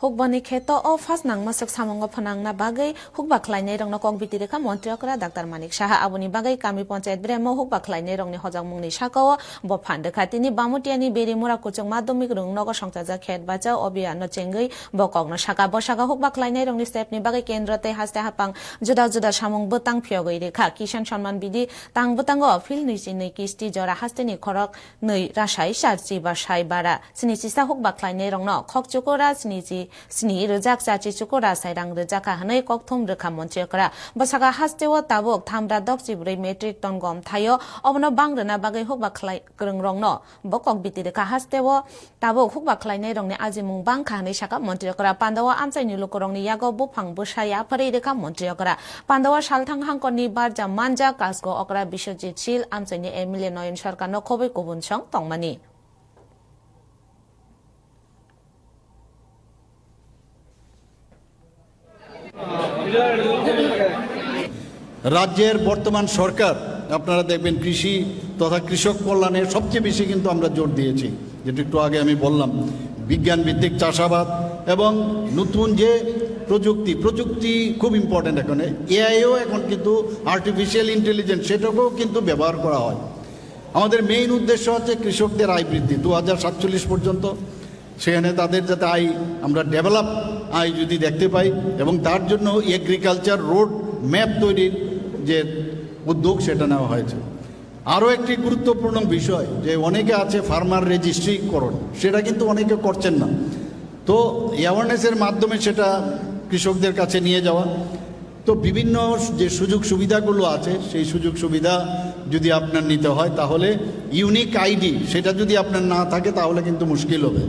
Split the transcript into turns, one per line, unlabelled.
Hukbani kheto o fast nang masak samongo phanang na bagai hukba khlainai rong na kongbiti rekha mantri okra Dr. Manik Saha abuni bagai kami panchayat bremo hukba khlainai rong ni hojang mungni sakao bo phande khatini bamutiani beri mura kuchung madhyamik rung nogo songchaja khet bachao obiya no chengai bo kogno saka bo saka hukba khlainai rong ni step ni bagai kendra te haste hapang juda juda samung botang phiogoi rekha kisan सम्मान बिदि तांग बतंगो fill निसिनि किस्ति जरा हास्तेनि खरक नै रासाय सारचि बा साय बारा सिनि सिसा hook बाख्लायनै रंनो खक चुकोरा सिनि रजाक चाचि चुकोरा सायरां रजाका हनै ककथुम रेखा मन्त्रियकरा बसागा हास्तेव ताबक थामरा दक्सि ब्रै मेट्रिक टन गम थायो अबनो बांग्रना बागै हुक बाख्लाय ग्रं रंनो बकक बिति रेखा हास्तेव ताबक हुक बाख्लायनै रंनि आजिमुं बांखा हनै साका मन्त्रियकरा पान्दावा आमचाइनि लोकरंनि यागो बुफां बसाया फरै रेखा मन्त्रियकरा पान्दावा सालथां हांकनि बारजा मानजा कासगो अकरा बिश्वजित शील आमचाइनि एमएलए नयन सरकार न खबै गुबुन सं तंमानि
রাজ্যের বর্তমান সরকার আপনারা দেখবেন কৃষি তথা কৃষক কল্যাণে সবচেয়ে বেশি কিন্তু আমরা জোর দিয়েছি, যেটা একটু আগে আমি বললাম, বিজ্ঞান ভিত্তিক চাষাবাদ এবং নতুন যে প্রযুক্তি খুব ইম্পর্টেন্ট। এখন এআইও এখন কিন্তু আর্টিফিশিয়াল ইন্টেলিজেন্স সেটাকেও কিন্তু ব্যবহার করা হয়। আমাদের মেইন উদ্দেশ্য হচ্ছে কৃষকদের আয় বৃদ্ধি 2047 পর্যন্ত, সেখানে তাদের যাতে আয় আমরা ডেভেলপ আয় যদি দেখতে পাই, এবং তার জন্য এগ্রিকালচার রোড ম্যাপ তৈরির যে উদ্যোগ সেটা নেওয়া হয়েছে। আরও একটি গুরুত্বপূর্ণ বিষয় যে অনেকে আছে ফার্মার রেজিস্ট্রিকরণ, সেটা কিন্তু অনেকে করছেন না, তো অ্যাওয়ারনেসের মাধ্যমে সেটা কৃষকদের কাছে নিয়ে যাওয়া। তো বিভিন্ন যে সুযোগ সুবিধাগুলো আছে সেই সুযোগ সুবিধা যদি আপনার নিতে হয় তাহলে ইউনিক আইডি সেটা যদি আপনার না থাকে তাহলে কিন্তু মুশকিল হবে।